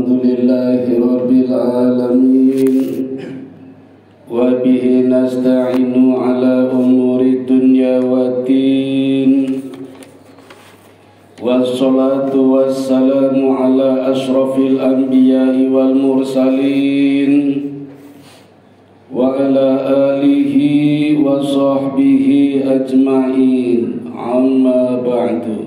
Alhamdulillahi Rabbil Alamin wa bihi nasta'inu ala umuri dunya waddin wassalatu wassalamu ala ashrafil anbiya'i wal mursalin wa ala alihi wa sahbihi ajma'in amma ba'du.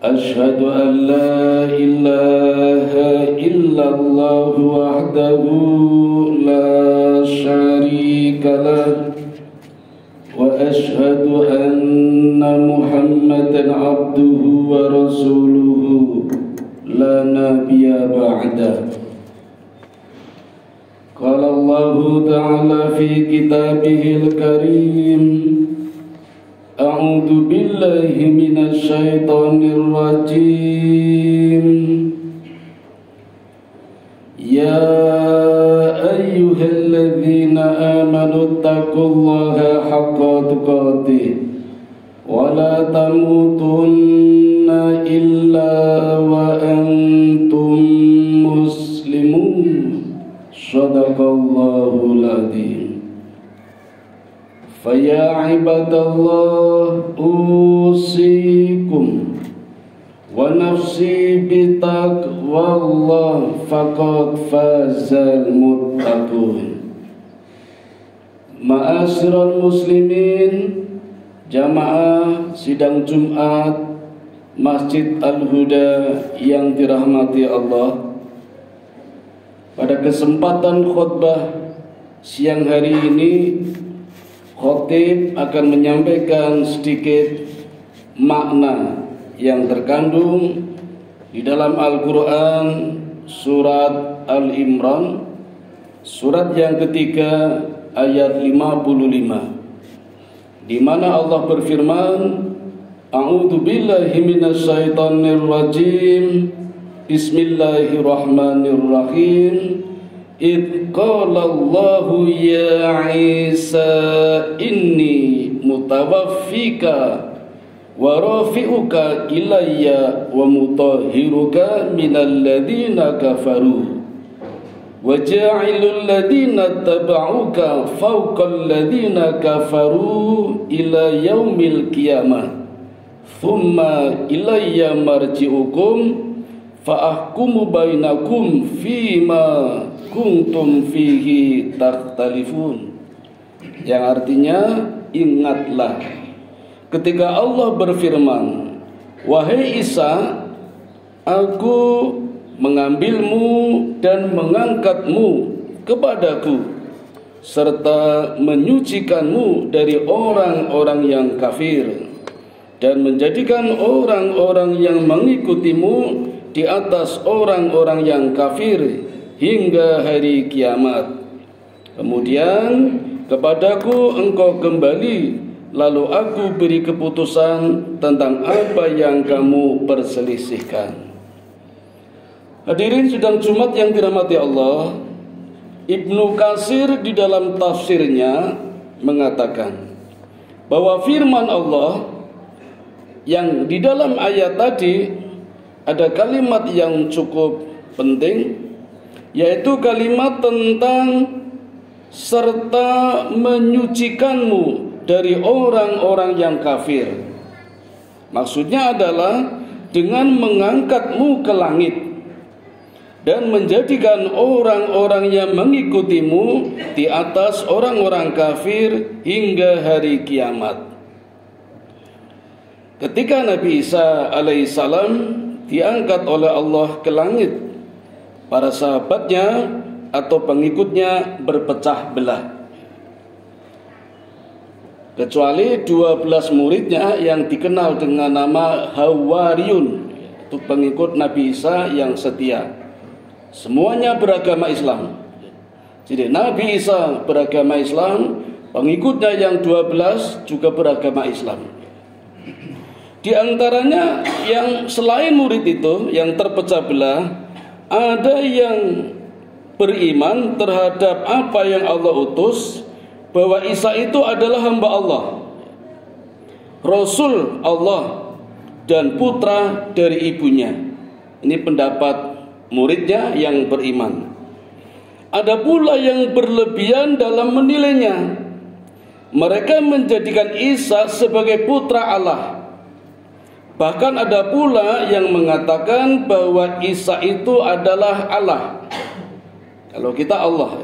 Ashhadu an la ilaha illallah wahdahu la syarika lah wa ashhadu anna Muhammadan abduhu wa rasuluhu la nabiyya ba'dah. Qala Allah ta'ala fi kitabihil karim, A'udzu billahi minasy syaithanir rajim. Ya ayyuhalladzina amanu taqullaha haqqa tuqatih wa la tamutunna illa wa antum muslimun. Shadaqallahul adzim. Faya ibadallah usikum wa nafsi bitaqwallah faqad fazal muttaqun. Ma'asyiral muslimin, jamaah sidang Jumat Masjid Al-Huda yang dirahmati Allah. Pada kesempatan khutbah siang hari ini, khatib akan menyampaikan sedikit makna yang terkandung di dalam Al-Quran surat Al-Imran, surat yang ketiga ayat 55, di mana Allah berfirman, A'udzu billahi minasy syaithanir rajim. Bismillahirrahmanirrahim. Idh qala Allahu ya Isa inni mutawaffika wa rafi'uka ilayya wa mutahhiruka minal ladina kafaru wa ja'ilul ladina taba'uka fawqal ladina kafaru ila yaumil qiyamah thumma ilayya marji'ukum fa'ahkumu bainakum fima kuntum fihi takhtalifun. Yang artinya, ingatlah ketika Allah berfirman, wahai Isa, aku mengambilmu dan mengangkatmu kepadaku serta menyucikanmu dari orang-orang yang kafir dan menjadikan orang-orang yang mengikutimu di atas orang-orang yang kafir hingga hari kiamat. Kemudian kepadaku engkau kembali, lalu aku beri keputusan tentang apa yang kamu perselisihkan. Hadirin sidang Jumat yang dirahmati Allah, Ibnu Katsir di dalam tafsirnya mengatakan bahwa firman Allah yang di dalam ayat tadi ada kalimat yang cukup penting, yaitu kalimat tentang serta menyucikanmu dari orang-orang yang kafir. Maksudnya adalah dengan mengangkatmu ke langit dan menjadikan orang-orang yang mengikutimu di atas orang-orang kafir hingga hari kiamat. Ketika Nabi Isa alaihissalam diangkat oleh Allah ke langit, para sahabatnya atau pengikutnya berpecah belah, kecuali 12 muridnya yang dikenal dengan nama Hawariyun, itu pengikut Nabi Isa yang setia. Semuanya beragama Islam. Jadi Nabi Isa beragama Islam, pengikutnya yang 12 juga beragama Islam. Di antaranya yang selain murid itu yang terpecah belah, ada yang beriman terhadap apa yang Allah utus, bahwa Isa itu adalah hamba Allah, Rasul Allah, dan putra dari ibunya. Ini pendapat muridnya yang beriman. Ada pula yang berlebihan dalam menilainya. Mereka menjadikan Isa sebagai putra Allah. Bahkan ada pula yang mengatakan bahwa Isa itu adalah Allah. Kalau kita Allah.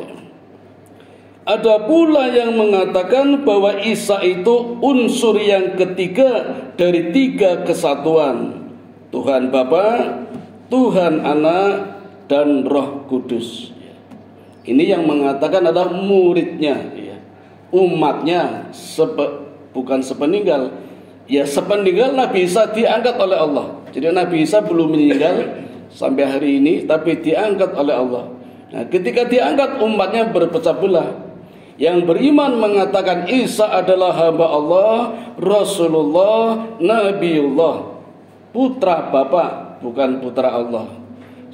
Ada pula yang mengatakan bahwa Isa itu unsur yang ketiga dari 3 kesatuan. Tuhan Bapa, Tuhan Anak, dan Roh Kudus. Ini yang mengatakan adalah muridnya, umatnya, bukan sepeninggal. Ya, sepeninggal Nabi Isa diangkat oleh Allah. Jadi Nabi Isa belum meninggal sampai hari ini, tapi diangkat oleh Allah. Nah, ketika diangkat umatnya berpecah belah. Yang beriman mengatakan Isa adalah hamba Allah, Rasulullah, Nabiullah, putra Bapa, bukan putra Allah.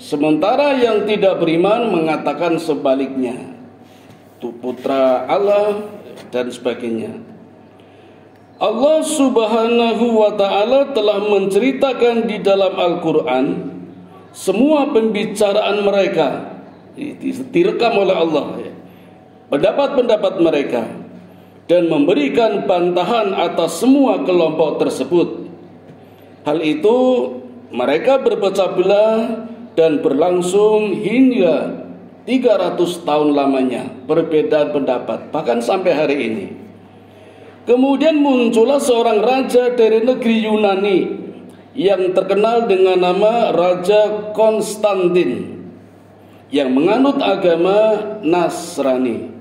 Sementara yang tidak beriman mengatakan sebaliknya, itu putra Allah dan sebagainya. Allah Subhanahu wa ta'ala telah menceritakan di dalam Al-Quran semua pembicaraan mereka, direkam oleh Allah, pendapat-pendapat mereka, dan memberikan bantahan atas semua kelompok tersebut. Hal itu mereka berpecah belah dan berlangsung hingga 300 tahun lamanya, perbedaan pendapat, bahkan sampai hari ini. Kemudian muncullah seorang raja dari negeri Yunani yang terkenal dengan nama Raja Konstantin, yang menganut agama Nasrani.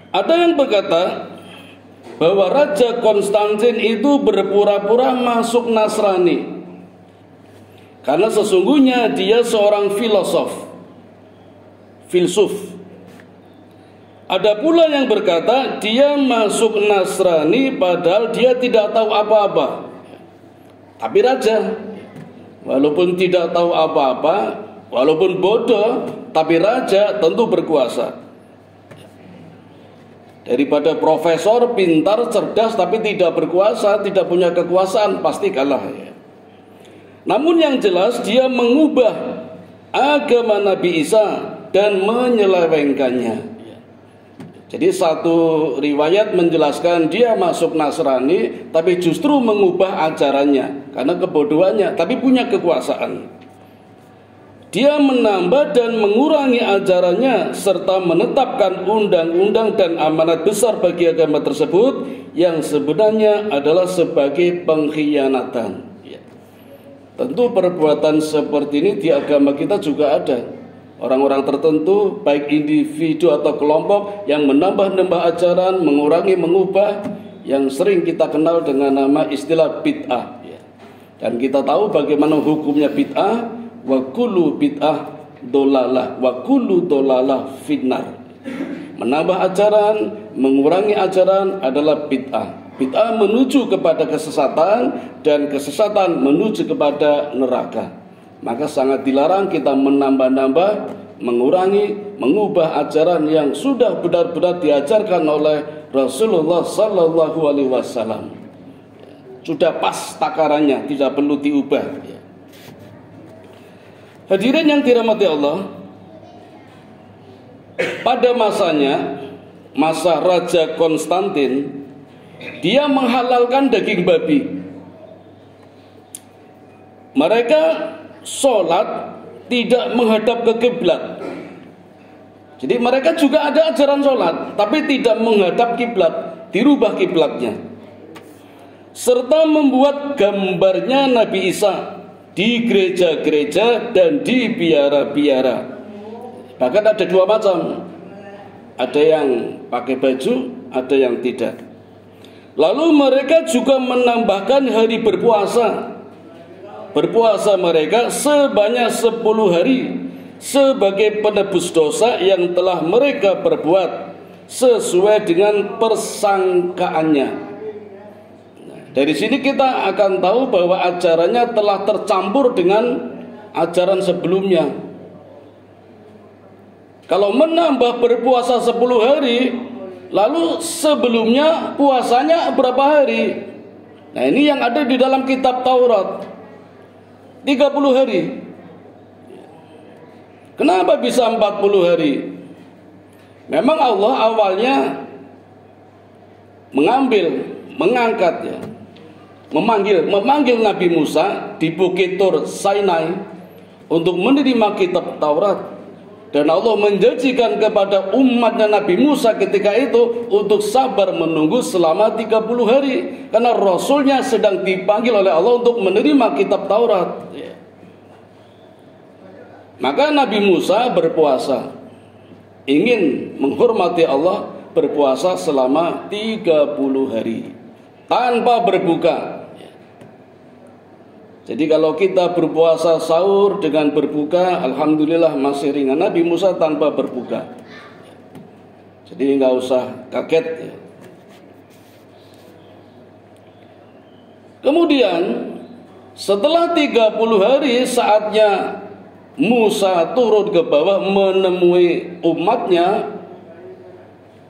Ada yang berkata bahwa Raja Konstantin itu berpura-pura masuk Nasrani karena sesungguhnya dia seorang filsuf. Ada pula yang berkata dia masuk Nasrani padahal dia tidak tahu apa-apa. Tapi raja, walaupun tidak tahu apa-apa, walaupun bodoh, tapi raja tentu berkuasa. Daripada profesor pintar, cerdas tapi tidak berkuasa, tidak punya kekuasaan, pasti kalah. Namun yang jelas dia mengubah agama Nabi Isa dan menyelewengkannya. Jadi satu riwayat menjelaskan dia masuk Nasrani tapi justru mengubah ajarannya karena kebodohannya, tapi punya kekuasaan. Dia menambah dan mengurangi ajarannya serta menetapkan undang-undang dan amanat besar bagi agama tersebut yang sebenarnya adalah sebagai pengkhianatan. Tentu perbuatan seperti ini di agama kita juga ada. Orang-orang tertentu, baik individu atau kelompok yang menambah-nambah ajaran, mengurangi, mengubah, yang sering kita kenal dengan nama istilah bid'ah. Dan kita tahu bagaimana hukumnya bid'ah. Wa kullu bid'ah dolalah, wa kullu dolalah finnar. Menambah ajaran, mengurangi ajaran adalah bid'ah. Bid'ah menuju kepada kesesatan dan kesesatan menuju kepada neraka. Maka sangat dilarang kita menambah-nambah, mengurangi, mengubah ajaran yang sudah benar-benar diajarkan oleh Rasulullah sallallahu alaihi wasallam. Sudah pas takarannya, tidak perlu diubah. Hadirin yang dirahmati Allah, pada masanya, masa Raja Konstantin, dia menghalalkan daging babi. Mereka sholat tidak menghadap ke kiblat. Jadi mereka juga ada ajaran sholat, tapi tidak menghadap kiblat, dirubah kiblatnya. Serta membuat gambarnya Nabi Isa di gereja-gereja dan di biara-biara. Bahkan ada dua macam, ada yang pakai baju, ada yang tidak. Lalu mereka juga menambahkan hari berpuasa. Berpuasa mereka sebanyak 10 hari sebagai penebus dosa yang telah mereka perbuat sesuai dengan persangkaannya. Dari sini kita akan tahu bahwa ajarannya telah tercampur dengan ajaran sebelumnya. Kalau menambah berpuasa 10 hari, lalu sebelumnya puasanya berapa hari? Nah, ini yang ada di dalam kitab Taurat. 30 hari. Kenapa bisa 40 hari? Memang Allah awalnya mengangkat ya, memanggil Nabi Musa di Bukit Tur Sinai untuk menerima kitab Taurat. Dan Allah menjanjikan kepada umatnya Nabi Musa ketika itu untuk sabar menunggu selama 30 hari. Karena Rasulnya sedang dipanggil oleh Allah untuk menerima kitab Taurat. Maka Nabi Musa berpuasa. Ingin menghormati Allah, berpuasa selama 30 hari. Tanpa berbuka. Jadi kalau kita berpuasa sahur dengan berbuka, alhamdulillah masih ringan. Nabi Musa tanpa berbuka. Jadi nggak usah kaget ya. Kemudian setelah 30 hari saatnya Musa turun ke bawah menemui umatnya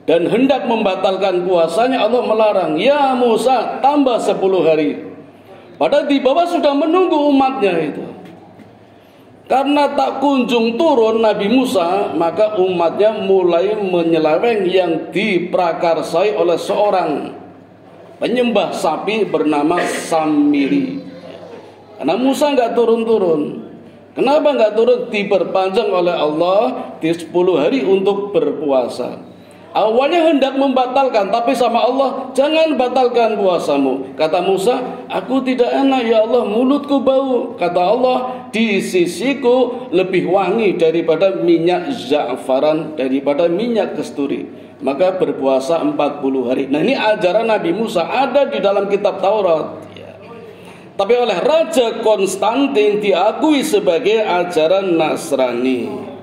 dan hendak membatalkan puasanya. Allah melarang, ya Musa tambah 10 hari. Padahal di bawah sudah menunggu umatnya itu. Karena tak kunjung turun Nabi Musa, maka umatnya mulai menyeleweng yang diprakarsai oleh seorang penyembah sapi bernama Samiri. Karena Musa nggak turun-turun. Kenapa nggak turun? Diperpanjang oleh Allah di 10 hari untuk berpuasa. Awalnya hendak membatalkan, tapi sama Allah, jangan batalkan puasamu. Kata Musa, aku tidak enak ya Allah, mulutku bau. Kata Allah, di sisiku lebih wangi daripada minyak za'faran, daripada minyak kasturi. Maka berpuasa 40 hari. Nah ini ajaran Nabi Musa ada di dalam kitab Taurat. Tapi oleh Raja Konstantin diakui sebagai ajaran Nasrani.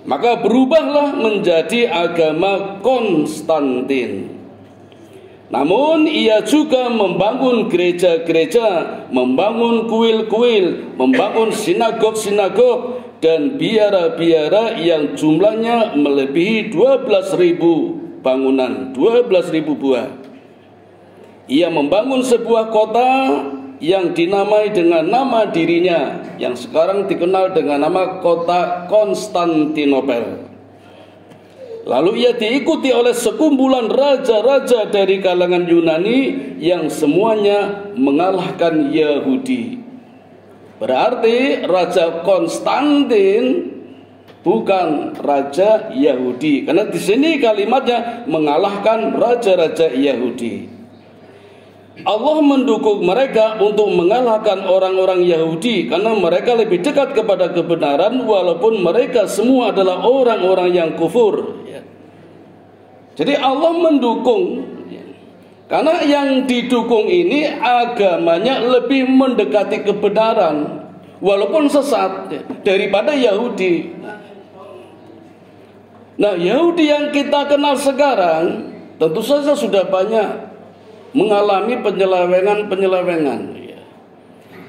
Maka berubahlah menjadi agama Konstantin. Namun ia juga membangun gereja-gereja, membangun kuil-kuil, membangun sinagog-sinagog dan biara-biara yang jumlahnya melebihi 12.000 bangunan, 12.000 buah. Ia membangun sebuah kota yang dinamai dengan nama dirinya, yang sekarang dikenal dengan nama kota Konstantinopel. Lalu ia diikuti oleh sekumpulan raja-raja dari kalangan Yunani yang semuanya mengalahkan Yahudi. Berarti Raja Konstantin bukan raja Yahudi, karena di sini kalimatnya mengalahkan raja-raja Yahudi. Allah mendukung mereka untuk mengalahkan orang-orang Yahudi karena mereka lebih dekat kepada kebenaran walaupun mereka semua adalah orang-orang yang kufur. Jadi Allah mendukung karena yang didukung ini agamanya lebih mendekati kebenaran walaupun sesat daripada Yahudi. Nah, Yahudi yang kita kenal sekarang tentu saja sudah banyak mengalami penyelewengan.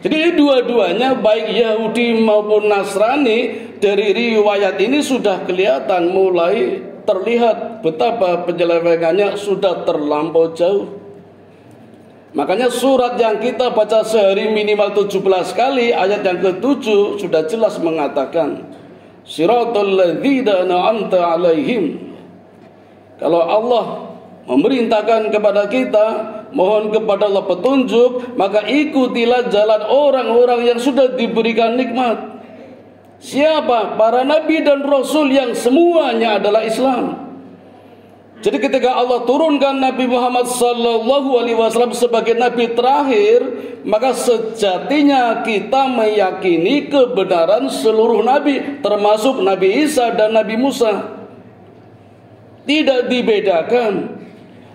Jadi dua-duanya baik Yahudi maupun Nasrani dari riwayat ini sudah kelihatan mulai terlihat betapa penyelewengannya sudah terlampau jauh. Makanya surat yang kita baca sehari minimal 17 kali ayat yang ke-7 sudah jelas mengatakan Siratal ladzina an'amta 'alaihim. Kalau Allah memerintahkan kepada kita, mohon kepada Allah petunjuk, maka ikutilah jalan orang-orang yang sudah diberikan nikmat. Siapa? Para nabi dan rasul yang semuanya adalah Islam. Jadi ketika Allah turunkan Nabi Muhammad SAW sebagai nabi terakhir, maka sejatinya kita meyakini kebenaran seluruh nabi, termasuk Nabi Isa dan Nabi Musa. Tidak dibedakan.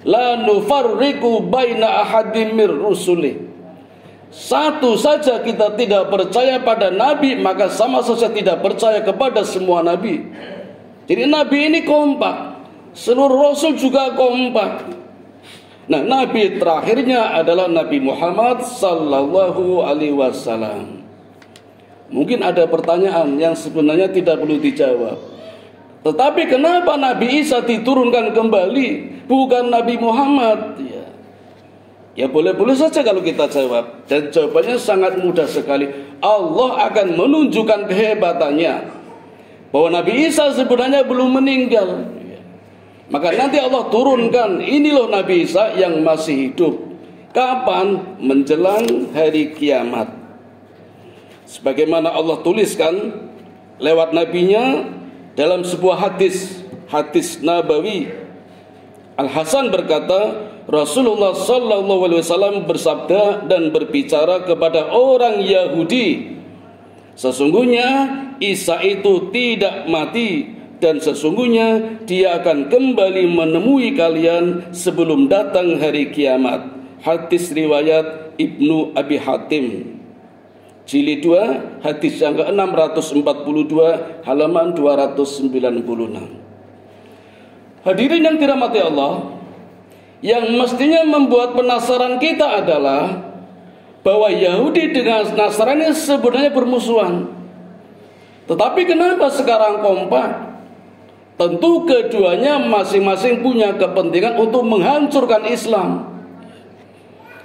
La nufarriqu baina ahadim mir rusuli. Satu saja kita tidak percaya pada nabi, maka sama saja tidak percaya kepada semua nabi. Jadi nabi ini kompak, seluruh rasul juga kompak. Nah, nabi terakhirnya adalah Nabi Muhammad sallallahu alaihi wasallam. Mungkin ada pertanyaan yang sebenarnya tidak perlu dijawab. Tetapi kenapa Nabi Isa diturunkan kembali, bukan Nabi Muhammad? Ya boleh-boleh saja kalau kita jawab. Dan jawabannya sangat mudah sekali. Allah akan menunjukkan kehebatannya, bahwa Nabi Isa sebenarnya belum meninggal. Maka nanti Allah turunkan, ini loh Nabi Isa yang masih hidup. Kapan? Menjelang hari kiamat. Sebagaimana Allah tuliskan lewat nabinya dalam sebuah hadis Nabawi. Al-Hasan berkata, Rasulullah sallallahu alaihi wasallam bersabda dan berbicara kepada orang Yahudi, sesungguhnya Isa itu tidak mati dan sesungguhnya dia akan kembali menemui kalian sebelum datang hari kiamat. Hadis riwayat Ibnu Abi Hatim, jilid 2, hadis yang ke-642, halaman 296. Hadirin yang dirahmati Allah, yang mestinya membuat penasaran kita adalah bahwa Yahudi dengan Nasrani sebenarnya bermusuhan. Tetapi kenapa sekarang kompak? Tentu keduanya masing-masing punya kepentingan untuk menghancurkan Islam.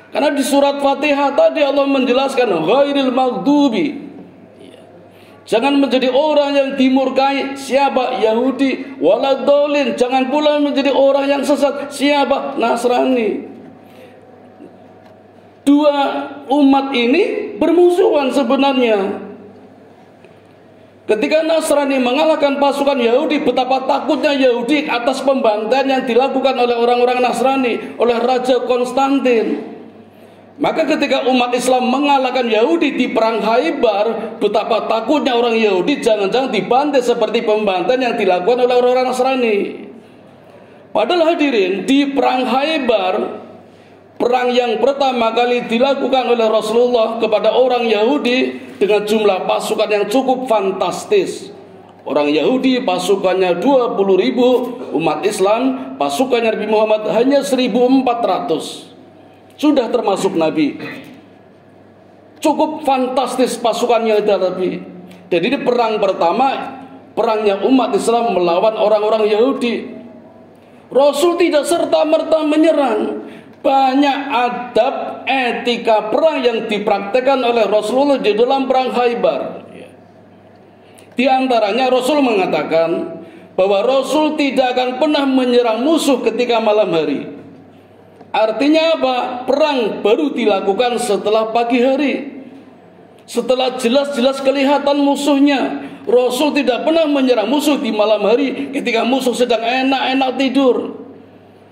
Karena di surat Fatihah tadi Allah menjelaskan ghairil maghdubi, jangan menjadi orang yang dimurkai. Siapa? Yahudi. Waladolin, jangan pula menjadi orang yang sesat. Siapa? Nasrani. Dua umat ini bermusuhan sebenarnya. Ketika Nasrani mengalahkan pasukan Yahudi, betapa takutnya Yahudi atas pembantaian yang dilakukan oleh orang-orang Nasrani, oleh Raja Konstantin. Maka ketika umat Islam mengalahkan Yahudi di perang Khaybar, betapa takutnya orang Yahudi jangan-jangan dibantai seperti pembantaian yang dilakukan oleh orang-orang Nasrani. Padahal hadirin, di perang Khaybar, perang yang pertama kali dilakukan oleh Rasulullah kepada orang Yahudi dengan jumlah pasukan yang cukup fantastis. Orang Yahudi pasukannya 20.000, umat Islam pasukannya Nabi Muhammad hanya 1.400. Sudah termasuk Nabi. Cukup fantastis pasukannya itu Nabi. Dan ini perang pertama, perangnya umat Islam melawan orang-orang Yahudi. Rasul tidak serta-merta menyerang. Banyak adab etika perang yang dipraktekkan oleh Rasulullah di dalam perang Khaybar. Di antaranya Rasul mengatakan bahwa Rasul tidak akan pernah menyerang musuh ketika malam hari. Artinya apa? Perang baru dilakukan setelah pagi hari, setelah jelas-jelas kelihatan musuhnya. Rasul tidak pernah menyerang musuh di malam hari ketika musuh sedang enak-enak tidur.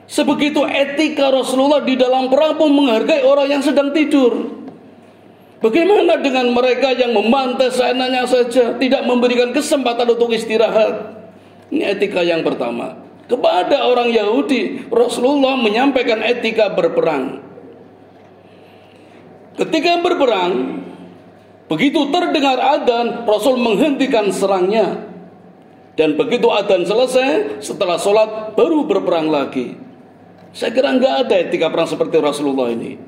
Sebegitu etika Rasulullah di dalam perang pun menghargai orang yang sedang tidur. Bagaimana dengan mereka yang membantai seenaknya saja, tidak memberikan kesempatan untuk istirahat? Ini etika yang pertama. Kepada orang Yahudi, Rasulullah menyampaikan etika berperang. Ketika berperang, begitu terdengar adzan, Rasul menghentikan serangnya. Dan begitu adzan selesai, setelah sholat baru berperang lagi. Saya kira nggak ada etika perang seperti Rasulullah ini.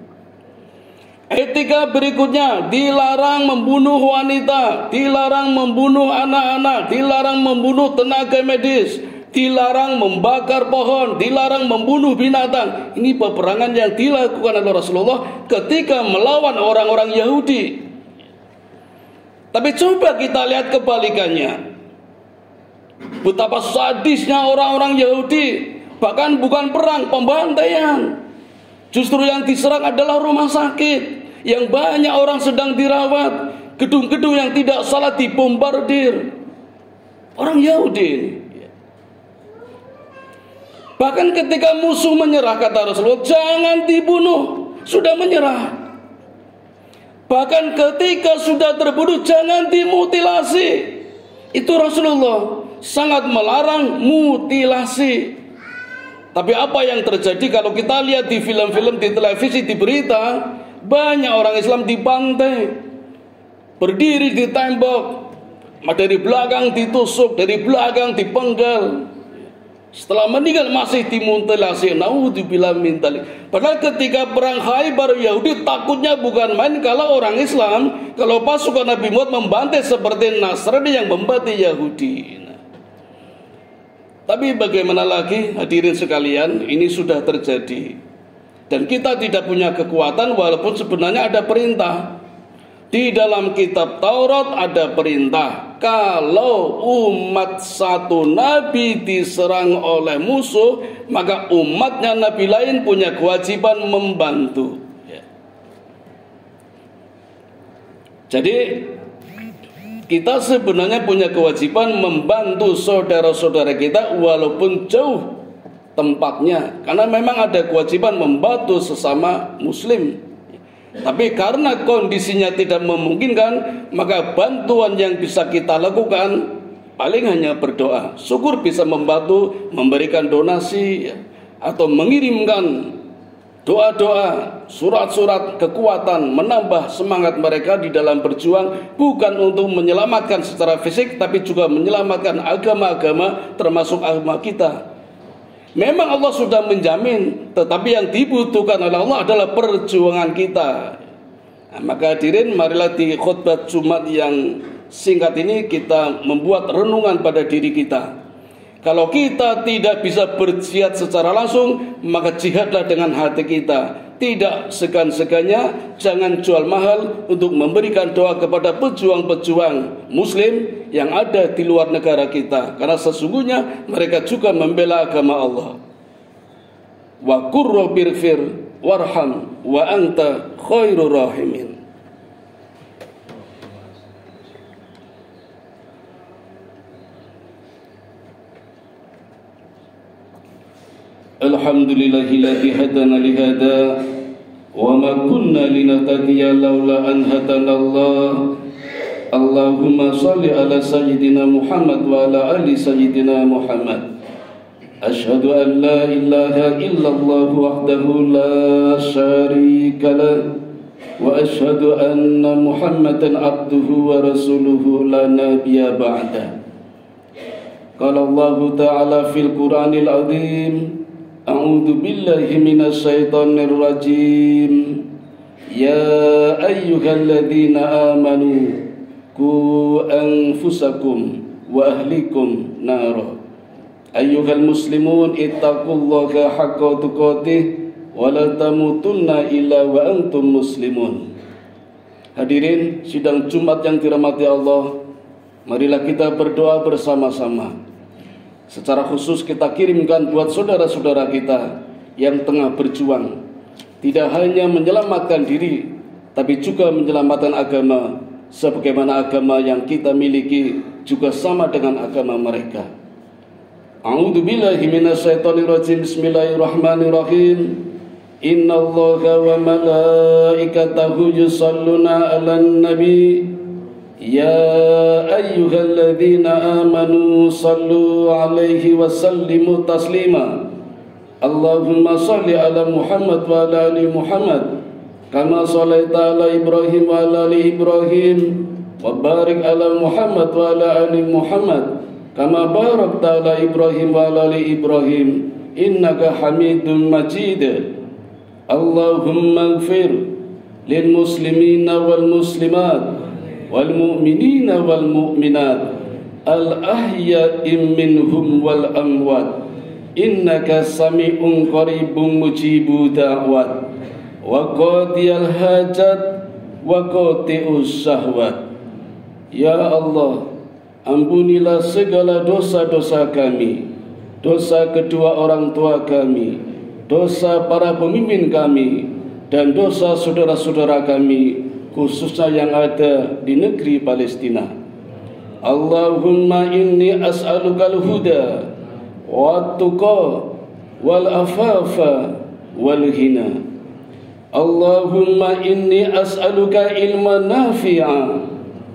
Etika berikutnya, dilarang membunuh wanita, dilarang membunuh anak-anak, dilarang membunuh tenaga medis, dilarang membakar pohon, dilarang membunuh binatang. Ini peperangan yang dilakukan oleh Rasulullah ketika melawan orang-orang Yahudi. Tapi coba kita lihat kebalikannya. Betapa sadisnya orang-orang Yahudi. Bahkan bukan perang, pembantaian. Justru yang diserang adalah rumah sakit yang banyak orang sedang dirawat, gedung-gedung yang tidak salah dibombardir. Orang Yahudi ini. Bahkan ketika musuh menyerah, kata Rasulullah, jangan dibunuh, sudah menyerah. Bahkan ketika sudah terbunuh, jangan dimutilasi. Itu Rasulullah sangat melarang mutilasi. Tapi apa yang terjadi kalau kita lihat di film-film, di televisi, di berita, banyak orang Islam dibantai, berdiri di tembok, dari belakang ditusuk, dari belakang dipenggal. Setelah meninggal masih dimutilasi. Naudzubillah min dzalik. Padahal ketika perang Khaybar, Yahudi takutnya bukan main kalau orang Islam, kalau pasukan Nabi Muhammad membantai seperti Nasrani yang membantai Yahudi. Tapi bagaimana lagi hadirin sekalian, ini sudah terjadi. Dan kita tidak punya kekuatan walaupun sebenarnya ada perintah. Di dalam kitab Taurat ada perintah, kalau umat satu nabi diserang oleh musuh, maka umatnya nabi lain punya kewajiban membantu. Jadi kita sebenarnya punya kewajiban membantu saudara-saudara kita walaupun jauh tempatnya, karena memang ada kewajiban membantu sesama muslim. Tapi karena kondisinya tidak memungkinkan, maka bantuan yang bisa kita lakukan paling hanya berdoa. Syukur bisa membantu memberikan donasi atau mengirimkan doa-doa, surat-surat kekuatan, menambah semangat mereka di dalam berjuang, bukan untuk menyelamatkan secara fisik, tapi juga menyelamatkan agama-agama termasuk agama kita. Memang Allah sudah menjamin, tetapi yang dibutuhkan oleh Allah adalah perjuangan kita. Nah, maka hadirin, marilah di khutbah Jumat yang singkat ini kita membuat renungan pada diri kita. Kalau kita tidak bisa berjihad secara langsung, maka jihadlah dengan hati kita. Tidak segan-segannya, jangan jual mahal untuk memberikan doa kepada pejuang-pejuang muslim yang ada di luar negara kita, karena sesungguhnya mereka juga membela agama Allah. Wa qur rabbirfir warham wa anta khairur rahimin. Alhamdulillahilladzi hadana li hada wa ma kunna linahtadiya laula an hadanallah. Allahumma shalli ala sayyidina Muhammad wa ala ali sayyidina Muhammad. Asyhadu an la ilaha illallah wahdahu la syarika lah wa asyhadu anna Muhammadan abduhu wa rasuluhu la nabiyya ba'da. Qala Allah ta'ala fil Qur'anil azim, a'udzu billahi minasy syaithanir rajim. Ya ayyuhalladzina amanu qu anfusakum wa ahlikum nara. Ayyuhal muslimun ittaqullaha haqqa tuqatih wa la tamutunna illa wa antum muslimun. Hadirin sidang Jumat yang dirahmati Allah, marilah kita berdoa bersama-sama. Secara khusus kita kirimkan buat saudara-saudara kita yang tengah berjuang, tidak hanya menyelamatkan diri, tapi juga menyelamatkan agama, sebagaimana agama yang kita miliki juga sama dengan agama mereka. A'udzu billahi minasyaitonir rajim. Bismillahirrahmanirrahim. Innallaha wa malaikatahu yusholluna 'alan nabi. Ya ayyuhalladzina amanu sallu 'alaihi wa sallimu taslima. Allahumma shalli 'ala Muhammad wa 'ala ali Muhammad kama shallaita 'ala Ibrahim wa 'ala ali Ibrahim wa barik 'ala Muhammad wa 'ala ali Muhammad kama barakta 'ala Ibrahim wa 'ala ali Ibrahim innaka Hamidum Majid. Allahumma ighfir lil muslimina wal muslimat wal mu'minina wal mu'minat al ahya'i minhum wal amwat innaka sami'un qaribun mujibu da'wat wa qadiyal hajat wa qati'us syahwat. Ya Allah, ampunilah segala dosa-dosa kami, dosa kedua orang tua kami, dosa para pemimpin kami, dan dosa saudara-saudara kami, khususnya yang ada di negeri Palestina. Allahumma inni as'alukal huda wa tuqa wal afafa wal hina. Allahumma inni as'aluka ilman nafi'a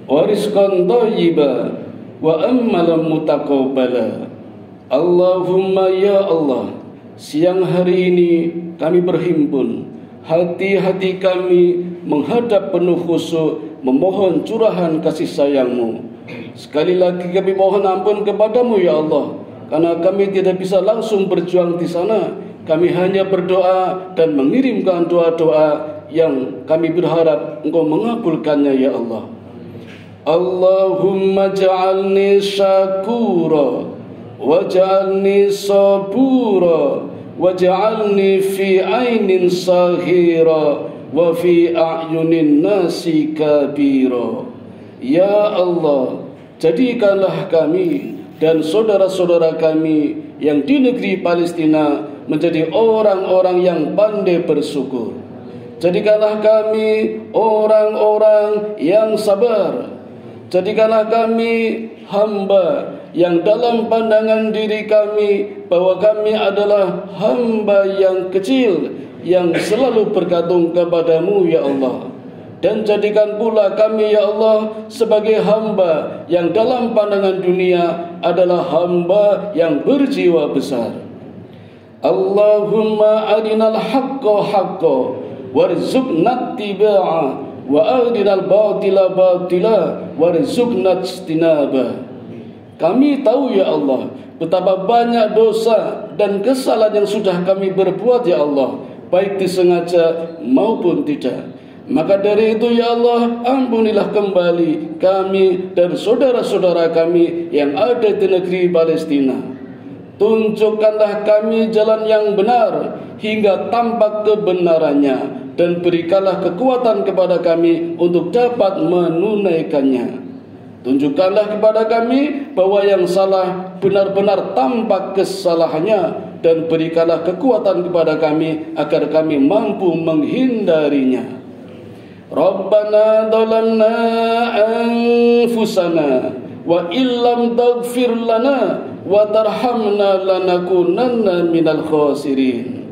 wa rizqan thayyiba wa amalan mutaqabbala. Allahumma ya Allah, siang hari ini kami berhimpun, hati-hati kami menghadap penuh khusyuk memohon curahan kasih sayang-Mu. Sekali lagi kami mohon ampun kepadamu ya Allah, karena kami tidak bisa langsung berjuang di sana. Kami hanya berdoa dan mengirimkan doa-doa yang kami berharap Engkau mengabulkannya ya Allah. Allahumma ja'alni syakura waj'alni sabura waj'alni fi ainin sahira wa fi a'yunin nasi kabira. Ya Allah, jadikanlah kami dan saudara-saudara kami yang di negeri Palestina menjadi orang-orang yang pandai bersyukur. Jadikanlah kami orang-orang yang sabar. Jadikanlah kami hamba yang dalam pandangan diri kami bahwa kami adalah hamba yang kecil yang selalu bergantung kepadamu ya Allah. Dan jadikan pula kami ya Allah sebagai hamba yang dalam pandangan dunia adalah hamba yang berjiwa besar. Allahumma arinal haqqa haqqa warzuqna ittiba'ah wa arinal batila batila warzuqna ijtinabah. Kami tahu ya Allah betapa banyak dosa dan kesalahan yang sudah kami berbuat ya Allah, baik disengaja maupun tidak. Maka dari itu ya Allah, ampunilah kembali kami dan saudara-saudara kami yang ada di negeri Palestina. Tunjukkanlah kami jalan yang benar hingga tampak kebenarannya, dan berikanlah kekuatan kepada kami untuk dapat menunaikannya. Tunjukkanlah kepada kami bahwa yang salah benar-benar tampak kesalahannya, dan berikanlah kekuatan kepada kami agar kami mampu menghindarinya. Rabbana dhalamna anfusana wa illam taghfir lana wa tarhamna lanakunanna minal khasirin.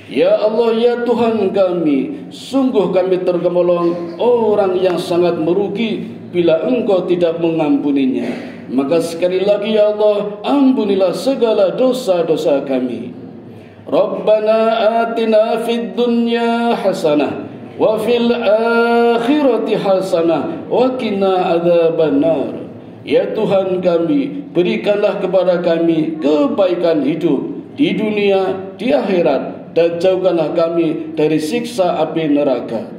Ya Allah, ya Tuhan kami, sungguh kami tergolong orang yang sangat merugi bila Engkau tidak mengampuninya. Maka sekali lagi ya Allah, ampunilah segala dosa-dosa kami. Rabbana atina fid dunya hasanah wa fil akhirati hasanah wa qina adzabannar. Ya Tuhan kami, berikanlah kepada kami kebaikan hidup di dunia, di akhirat, dan jauhkanlah kami dari siksa api neraka.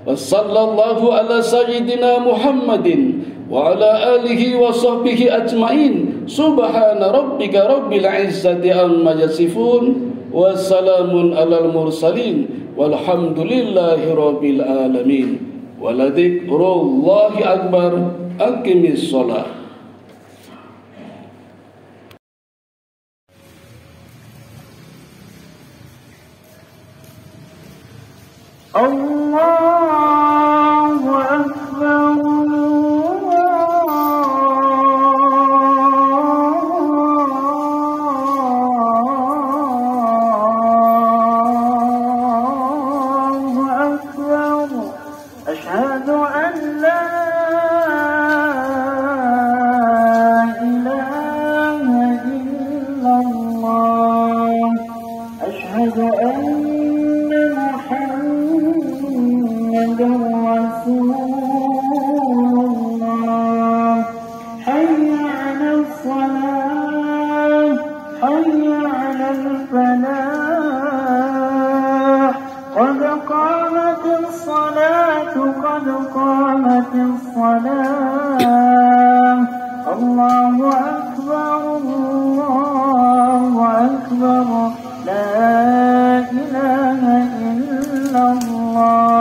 Wassallallahu ala sayyidina Muhammadin wa ala alihi wa sahbihi ajma'in. Subhana rabbika rabbil izzati amma yasifun, wa salamun alal mursalin, walhamdulillahi rabbil alamin. Waladhikrullahi akbar. Aqimis shalah. Allahu akbar. La ilaha illallah.